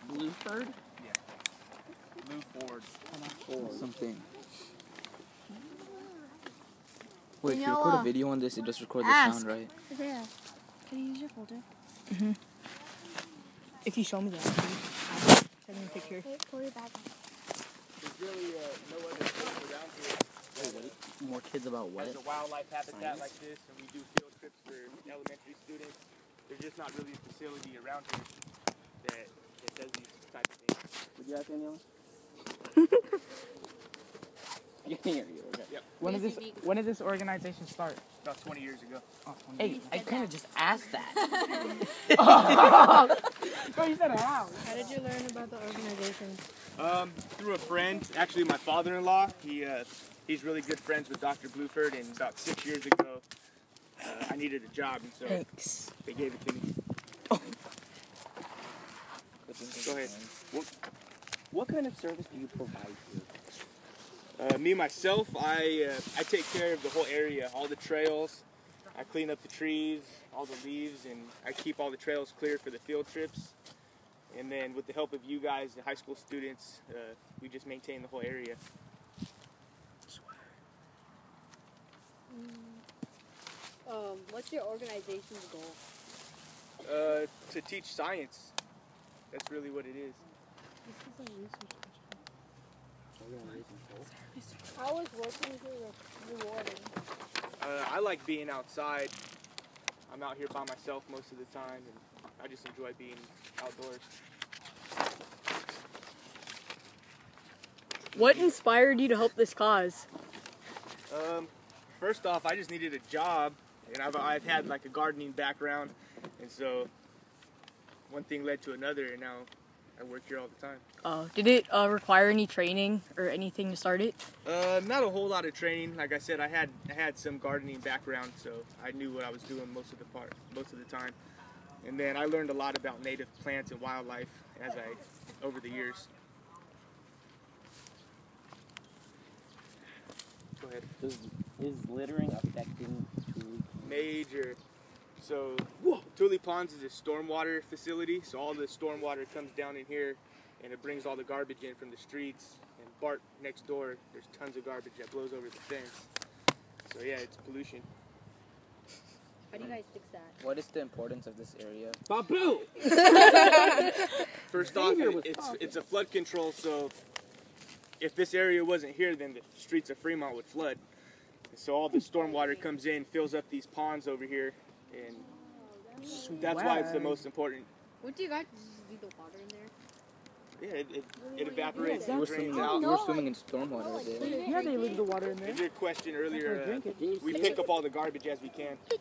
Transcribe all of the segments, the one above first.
Blueford? Yeah. Blue Ford. Something. Wait, if you record a video on this, it does record the sound, right? Yeah. Can you use your folder? Mm-hmm. If you show me that, send me a picture. Hey, pull your bag. There's really no other place around here. Wait, more kids about what? There's a wildlife habitat like this, and we do field trips for elementary students. There's just not really a facility around here that does these type of things. Would you ask anyone? You can hear you. Okay. Yep. When did this organization start? About 20 years ago. Oh, 20 Hey, I kind of just asked that. Bro, you said how? How did you learn about the organization? Through a friend, actually my father-in-law. He's really good friends with Dr. Blueford, and about 6 years ago, I needed a job, and so Thanks. they gave it to me. Oh. Go ahead. What kind of service do you provide here? Me, myself, I take care of the whole area, all the trails. I clean up the trees, all the leaves, and I keep all the trails clear for the field trips. And then with the help of you guys, the high school students, we just maintain the whole area. What's your organization's goal? To teach science. That's really what it is. This is a research question. How is working here rewarding? I like being outside. I'm out here by myself most of the time, and I just enjoy being outdoors. What inspired you to help this cause? First off, I just needed a job, and I've had like a gardening background, and so one thing led to another, and now I work here all the time. Did it require any training or anything to start it? Not a whole lot of training. Like I said, I had some gardening background, so I knew what I was doing most of the time. And then I learned a lot about native plants and wildlife over the years. Go ahead. Is littering affecting tule? Major. So Tule Ponds is a stormwater facility, so all the stormwater comes down in here and it brings all the garbage in from the streets. And Bart next door, there's tons of garbage that blows over the fence. So yeah, it's pollution. How do you guys fix that? What is the importance of this area? Babu! First off, it's a flood control, so if this area wasn't here, then the streets of Fremont would flood. So all the stormwater comes in, fills up these ponds over here, and that's why it's the most important. What do you guys just leave the water in there? Yeah, it evaporates We and were drains swimming, out. we were swimming in stormwater over there. Yeah, they leave the water in there. And your question earlier, Drink it. we pick up all the garbage as we can. Do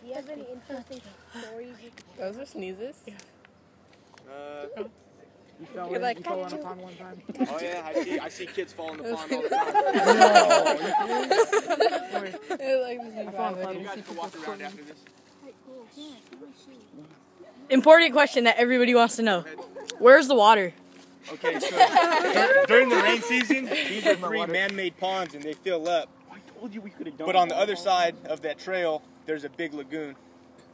you have any interesting stories? Those are sneezes? You fell in a pond one time. Oh yeah, I see kids fall in the pond all the time. You guys can walk around after this. Important question that everybody wants to know. Where's the water? Okay, so during the rain season, these are 3 man-made ponds and they fill up. I told you we could have done. But on the other side of that trail, there's a big lagoon.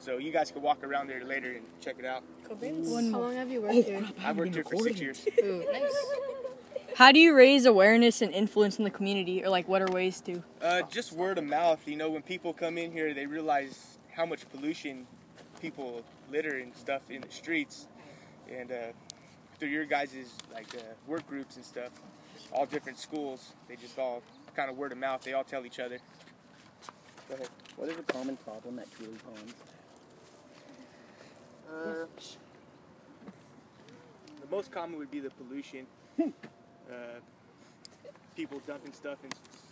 So you guys can walk around there later and check it out. How long have you worked here? I've worked here for 6 years. Ooh, nice. How do you raise awareness and influence in the community, or like what are ways to? Just word of mouth. You know, when people come in here, they realize how much pollution people litter and stuff in the streets. And through your guys' work groups and stuff, all different schools, they just all kind of word of mouth. They all tell each other. Go ahead. What is a common problem at Tule Ponds? The most common would be the pollution. People dumping stuff in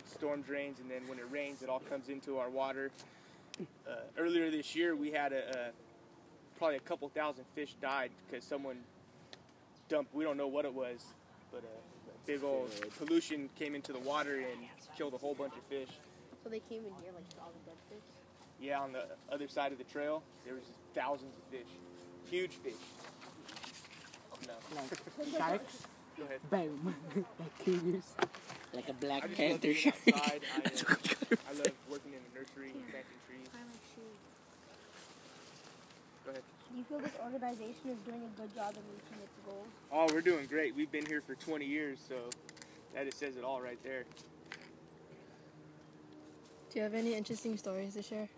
storm drains, and then when it rains, it all comes into our water. Earlier this year, we had probably a couple thousand fish died because someone dumped, we don't know what it was, but a big old pollution came into the water and killed a whole bunch of fish. So they came in here, like all the dead fish? Yeah, on the other side of the trail, there was thousands of fish. Huge fish. No. Like sharks? Go ahead. Boom. Like cougars. Like a Black I just Panther love shark. being outside. I love working in the nursery, planting trees. I like shoes. Go ahead. Do you feel this organization is doing a good job in reaching its goals? Oh, we're doing great. We've been here for 20 years, so that just says it all right there. Do you have any interesting stories to share?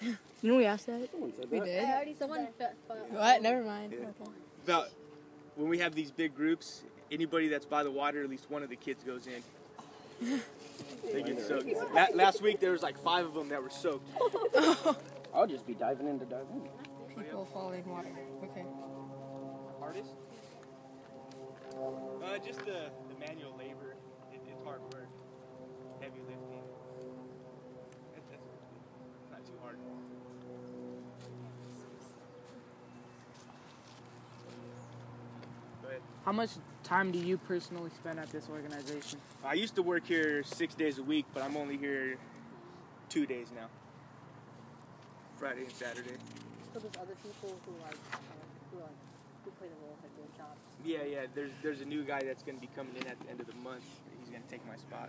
You know we asked that? We did? I already said that. What? Never mind. Yeah. Okay. About when we have these big groups, anybody that's by the water, at least one of the kids goes in. They get soaked. Last week there was like 5 of them that were soaked. I'll just be diving in to dive in. People falling in water. Okay. Hardest? Just the manual labor. It's hard work. Heavy lifting. That's not too hard. Go ahead. How much time do you personally spend at this organization? I used to work here 6 days a week, but I'm only here 2 days now. Friday and Saturday. So there's other people who who play the role at their jobs. Yeah. There's a new guy that's going to be coming in at the end of the month. He's going to take my spot.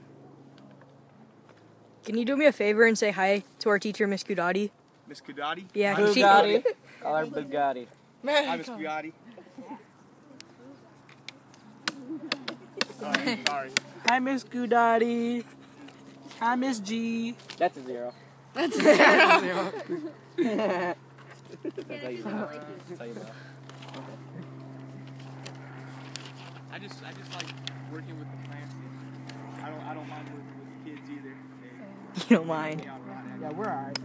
Can you do me a favor and say hi to our teacher, Miss Kudati? Miss Kudati? Yeah, Bugatti. Call her Bugatti. Hi, Miss Kudati. Sorry. Hi, Miss Kudati. Hi, Miss G. That's a 0. That's That's how you know. That's how you know. I just like working with the plants. I don't mind working with the kids either. You don't mind. Yeah, we're alright.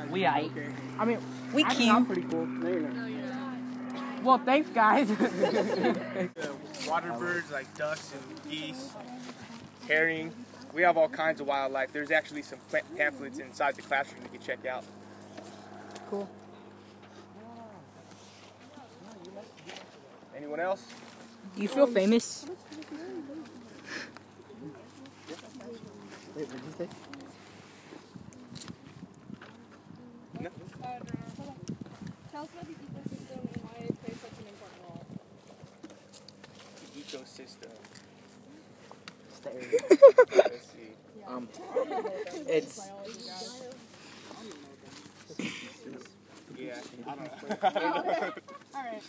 We aight. Okay. I mean, We I think cute. I'm pretty cool. No, you're not. Well, thanks, guys. Water birds like ducks and geese, herring. We have all kinds of wildlife. There's actually some pamphlets inside the classroom you can check out. Cool. Anyone else? Do you feel famous? Wait, what did you say? No. Tell us about the ecosystem and why it plays such an important role. The ecosystem. Stairs. Let's see. It's Yeah, I don't know. Alright.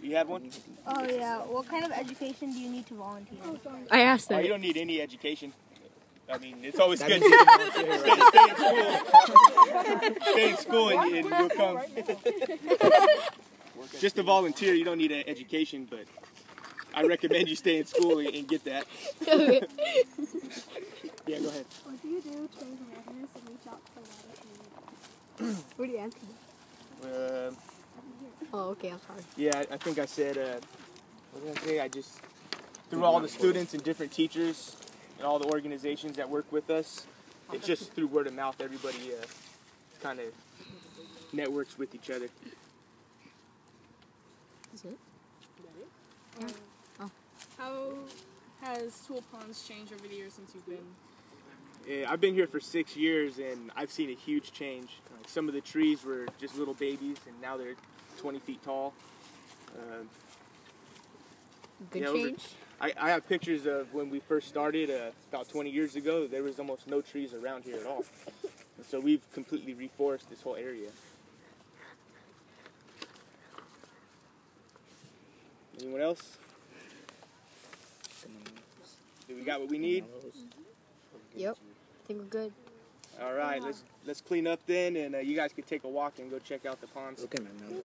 You have one? Oh yeah. What kind of education do you need to volunteer? I asked Oh, that. you don't need any education. I mean, it's always good to stay in school and you'll come. Just to volunteer, you don't need an education, but I recommend you stay in school and get that. Yeah, go ahead. What do you do to raise awareness and reach out to the water community? What are you asking? Oh, okay, I'm sorry. Yeah, I think I said, what did I say? I just, through all the students and different teachers and all the organizations that work with us, it's just through word of mouth, everybody kind of networks with each other. Is it? How has Tule Ponds changed over the years since you've been? Yeah, I've been here for 6 years and I've seen a huge change. Some of the trees were just little babies and now they're 20 feet tall. Good yeah, change? I have pictures of when we first started about 20 years ago. There was almost no trees around here at all. And so we've completely reforested this whole area. Anyone else? Do we got what we need? Yep. I think we're good. All right, let's clean up then, and you guys can take a walk and go check out the ponds. Okay, man.